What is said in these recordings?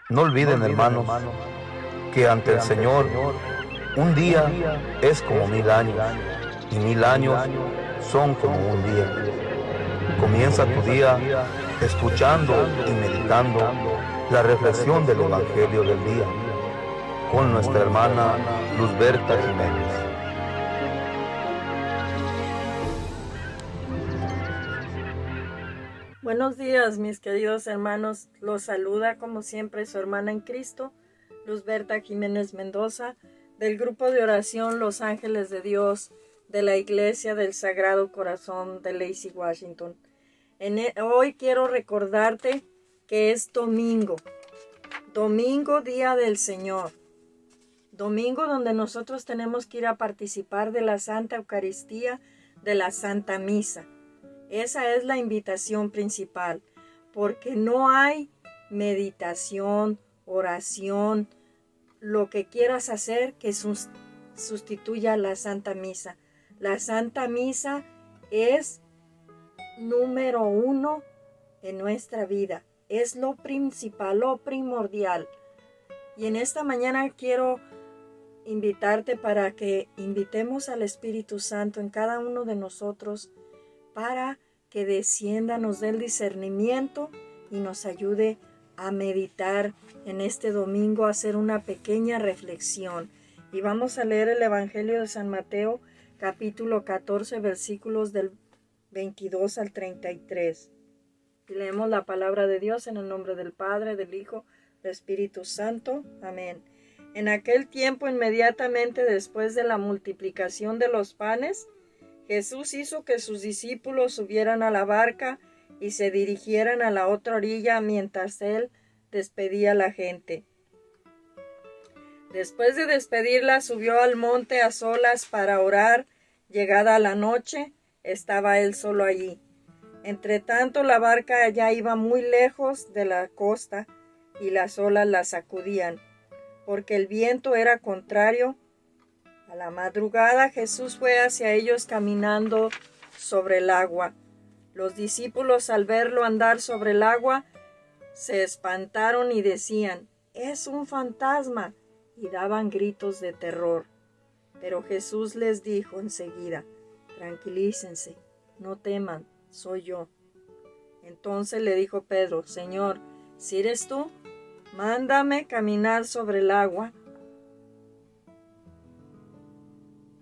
No olviden, hermanos, que ante el Señor un día es como 1000 años y 1000 años son como un día. Comienza tu día escuchando y meditando la reflexión del Evangelio del día con nuestra hermana Luzberta Jiménez. Buenos días, mis queridos hermanos. Los saluda como siempre su hermana en Cristo, Luzberta Jiménez Mendoza, del grupo de oración Los Ángeles de Dios de la Iglesia del Sagrado Corazón de Lacey, Washington. Hoy quiero recordarte que es domingo, día del Señor. Domingo donde nosotros tenemos que ir a participar de la Santa Eucaristía, de la Santa Misa. Esa es la invitación principal, porque no hay meditación, oración, lo que quieras hacer que sustituya la Santa Misa. La Santa Misa es número 1 en nuestra vida, es lo principal, lo primordial. Y en esta mañana quiero invitarte para que invitemos al Espíritu Santo en cada uno de nosotros para que descienda, nos dé el discernimiento y nos ayude a meditar en este domingo, a hacer una pequeña reflexión. Y vamos a leer el Evangelio de San Mateo, capítulo 14, versículos del 22 al 33. Y leemos la palabra de Dios en el nombre del Padre, del Hijo, del Espíritu Santo. Amén. En aquel tiempo, inmediatamente después de la multiplicación de los panes, Jesús hizo que sus discípulos subieran a la barca y se dirigieran a la otra orilla mientras él despedía a la gente. Después de despedirla, subió al monte a solas para orar. Llegada la noche, estaba él solo allí. Entretanto, la barca ya iba muy lejos de la costa y las olas la sacudían, porque el viento era contrario. A la madrugada Jesús fue hacia ellos caminando sobre el agua. Los discípulos, al verlo andar sobre el agua, se espantaron y decían: «¡Es un fantasma!», y daban gritos de terror. Pero Jesús les dijo enseguida: «Tranquilícense, no teman, soy yo». Entonces le dijo Pedro: «Señor, si eres tú, mándame caminar sobre el agua».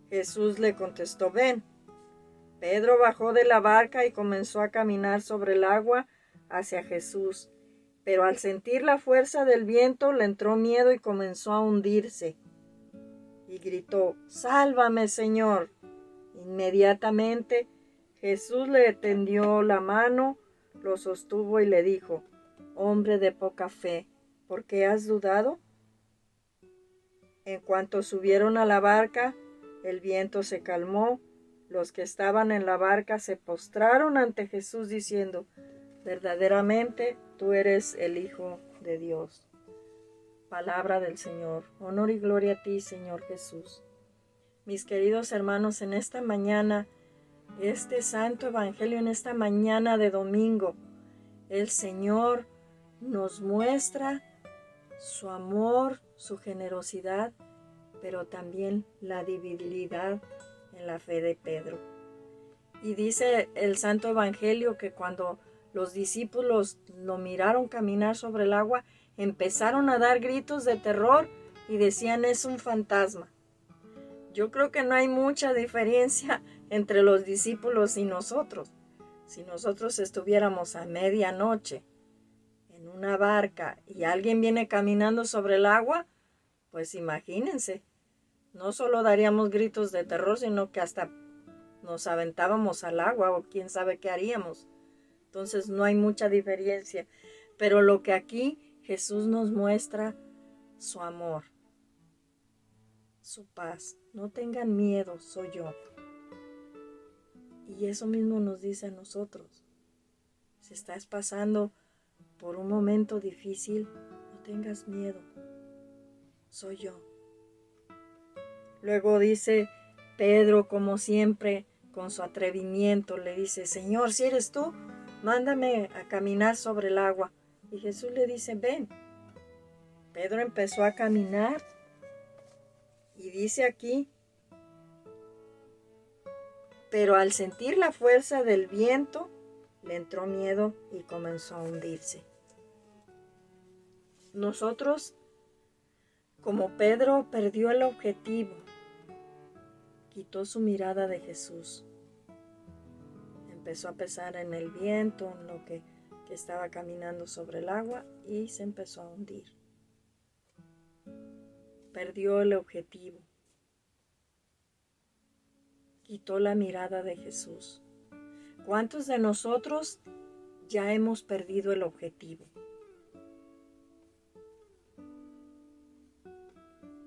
Jesús le contestó: «Ven». Pedro bajó de la barca y comenzó a caminar sobre el agua hacia Jesús, pero al sentir la fuerza del viento le entró miedo y comenzó a hundirse. Y gritó: «¡Sálvame, Señor!». Inmediatamente Jesús le tendió la mano, lo sostuvo y le dijo: «Hombre de poca fe, ¿por qué has dudado?». En cuanto subieron a la barca, el viento se calmó. Los que estaban en la barca se postraron ante Jesús diciendo: «Verdaderamente tú eres el Hijo de Dios». Palabra del Señor. Honor y gloria a ti, Señor Jesús. Mis queridos hermanos, en esta mañana, este santo evangelio, en esta mañana de domingo, el Señor nos muestra su amor, su generosidad, pero también la debilidad en la fe de Pedro. Y dice el Santo Evangelio que cuando los discípulos lo miraron caminar sobre el agua, empezaron a dar gritos de terror y decían: «Es un fantasma». Yo creo que no hay mucha diferencia entre los discípulos y nosotros. Si nosotros estuviéramos a medianoche en una barca y alguien viene caminando sobre el agua, pues imagínense, no solo daríamos gritos de terror, sino que hasta nos aventábamos al agua o quién sabe qué haríamos. Entonces no hay mucha diferencia. Pero lo que aquí Jesús nos muestra, su amor, su paz. No tengan miedo, soy yo. Y eso mismo nos dice a nosotros. Si estás pasando por un momento difícil, no tengas miedo, soy yo. Luego dice Pedro, como siempre, con su atrevimiento, le dice: «Señor, si eres tú, mándame a caminar sobre el agua». Y Jesús le dice: «Ven». Pedro empezó a caminar y dice aquí, pero al sentir la fuerza del viento, le entró miedo y comenzó a hundirse. Nosotros, como Pedro, perdió el objetivo, quitó su mirada de Jesús. Empezó a pensar en el viento, en lo que estaba caminando sobre el agua y se empezó a hundir. Perdió el objetivo. Quitó la mirada de Jesús. ¿Cuántos de nosotros ya hemos perdido el objetivo?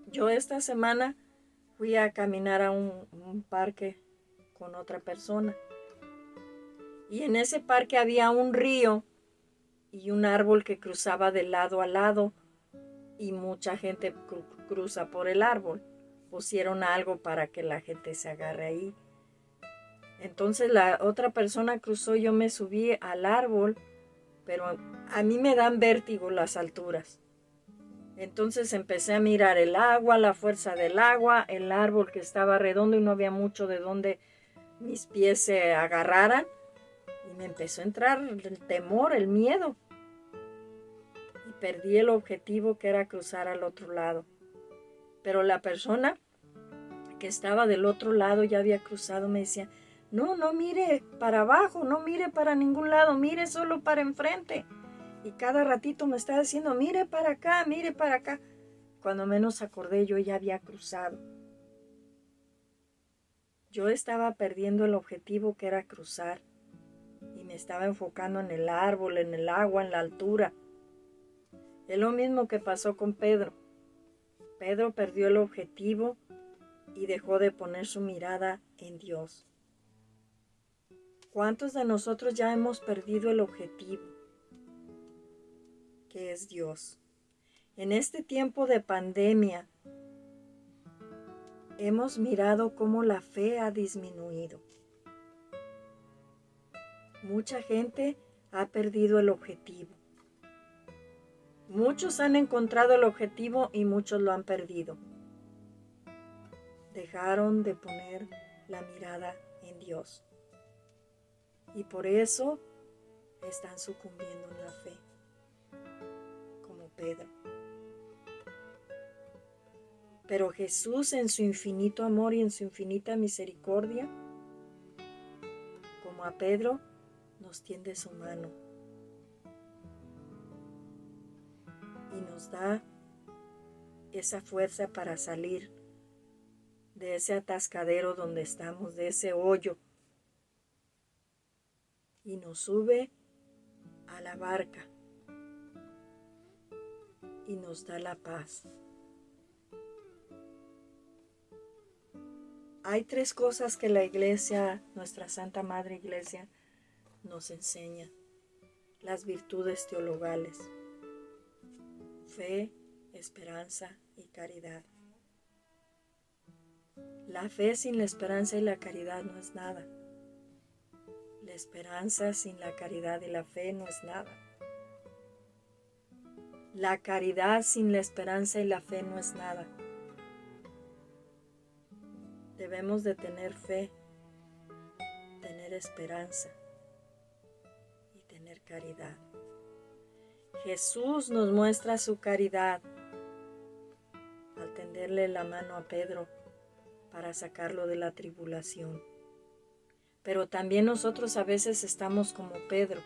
Yo esta semana fui a caminar a un parque con otra persona. Y en ese parque había un río y un árbol que cruzaba de lado a lado. Y mucha gente cruza por el árbol. Pusieron algo para que la gente se agarre ahí. Entonces la otra persona cruzó, yo me subí al árbol, pero a mí me dan vértigo las alturas. Entonces empecé a mirar el agua, la fuerza del agua, el árbol que estaba redondo y no había mucho de donde mis pies se agarraran. Y me empezó a entrar el temor, el miedo. Y perdí el objetivo que era cruzar al otro lado. Pero la persona que estaba del otro lado ya había cruzado, me decía, no mire para abajo, no mire para ningún lado, mire solo para enfrente. Y cada ratito me estaba diciendo, mire para acá, mire para acá. Cuando menos acordé, yo ya había cruzado. Yo estaba perdiendo el objetivo que era cruzar. Y me estaba enfocando en el árbol, en el agua, en la altura. Es lo mismo que pasó con Pedro. Pedro perdió el objetivo y dejó de poner su mirada en Dios. ¿Cuántos de nosotros ya hemos perdido el objetivo, que es Dios? En este tiempo de pandemia, hemos mirado cómo la fe ha disminuido. Mucha gente ha perdido el objetivo. Muchos han encontrado el objetivo y muchos lo han perdido. Dejaron de poner la mirada en Dios. Y por eso están sucumbiendo en la fe, como Pedro. Pero Jesús, en su infinito amor y en su infinita misericordia, como a Pedro, nos tiende su mano y nos da esa fuerza para salir de ese atascadero donde estamos, de ese hoyo, y nos sube a la barca y nos da la paz. Hay 3 cosas que la Iglesia, nuestra Santa Madre Iglesia, nos enseña: las virtudes teologales, fe, esperanza y caridad. La fe sin la esperanza y la caridad no es nada. La esperanza sin la caridad y la fe no es nada. La caridad sin la esperanza y la fe no es nada. Debemos de tener fe, tener esperanza y tener caridad. Jesús nos muestra su caridad al tenderle la mano a Pedro para sacarlo de la tribulación. Pero también nosotros a veces estamos como Pedro.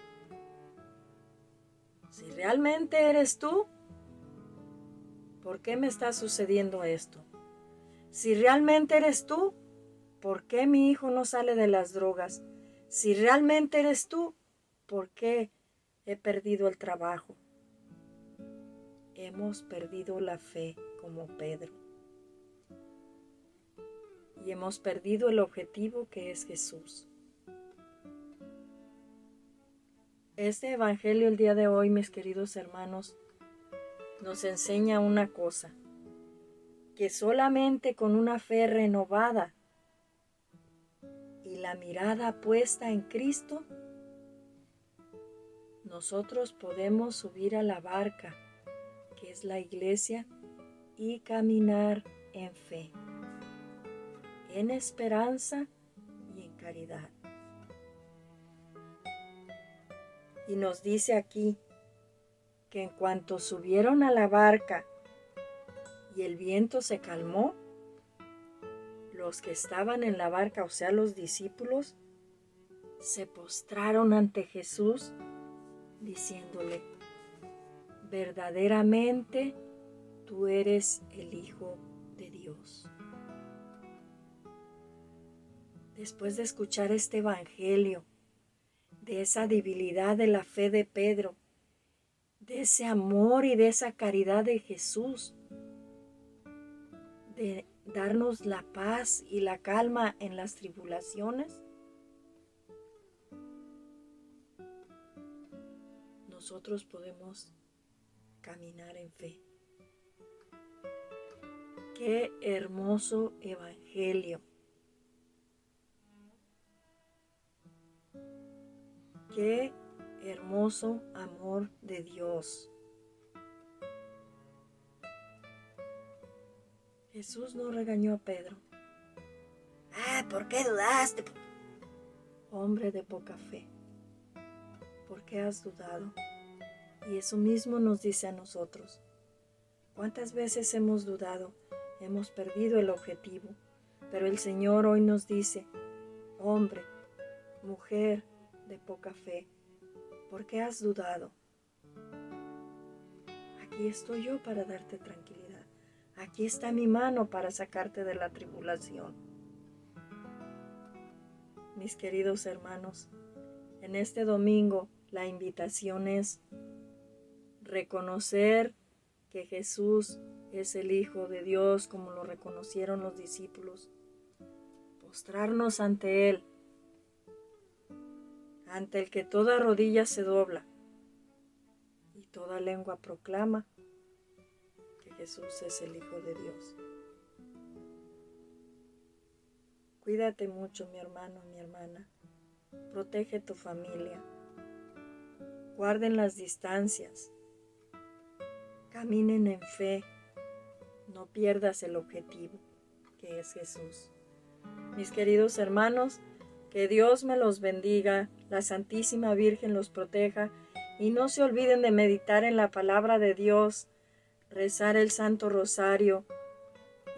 Si realmente eres tú, ¿por qué me está sucediendo esto? Si realmente eres tú, ¿por qué mi hijo no sale de las drogas? Si realmente eres tú, ¿por qué he perdido el trabajo? Hemos perdido la fe como Pedro. Y hemos perdido el objetivo que es Jesús. Este evangelio el día de hoy, mis queridos hermanos, nos enseña una cosa: que solamente con una fe renovada y la mirada puesta en Cristo, nosotros podemos subir a la barca, que es la iglesia, y caminar en fe, en esperanza y en caridad. Y nos dice aquí que en cuanto subieron a la barca y el viento se calmó, los que estaban en la barca, o sea, los discípulos, se postraron ante Jesús diciéndole: verdaderamente tú eres el Hijo de Dios. Después de escuchar este evangelio, de esa debilidad de la fe de Pedro, de ese amor y de esa caridad de Jesús, de darnos la paz y la calma en las tribulaciones, nosotros podemos caminar en fe. Qué hermoso evangelio. Qué hermoso amor de Dios. Jesús no regañó a Pedro. ¿Por qué dudaste? Hombre de poca fe, ¿por qué has dudado? Y eso mismo nos dice a nosotros. ¿Cuántas veces hemos dudado? Hemos perdido el objetivo. Pero el Señor hoy nos dice: hombre, mujer de poca fe, ¿por qué has dudado? Aquí estoy yo para darte tranquilidad. Aquí está mi mano para sacarte de la tribulación. Mis queridos hermanos, en este domingo la invitación es reconocer que Jesús es el Hijo de Dios, como lo reconocieron los discípulos. Postrarnos ante Él, ante el que toda rodilla se dobla y toda lengua proclama que Jesús es el Hijo de Dios. Cuídate mucho, mi hermano, mi hermana. Protege tu familia. Guarden las distancias. Caminen en fe. No pierdas el objetivo, que es Jesús. Mis queridos hermanos, que Dios me los bendiga, la Santísima Virgen los proteja, y no se olviden de meditar en la palabra de Dios, rezar el Santo Rosario,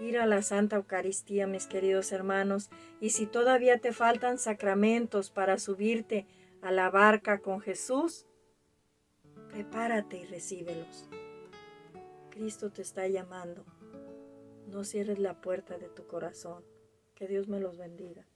ir a la Santa Eucaristía, mis queridos hermanos. Y si todavía te faltan sacramentos para subirte a la barca con Jesús, prepárate y recíbelos. Cristo te está llamando. No cierres la puerta de tu corazón. Que Dios me los bendiga.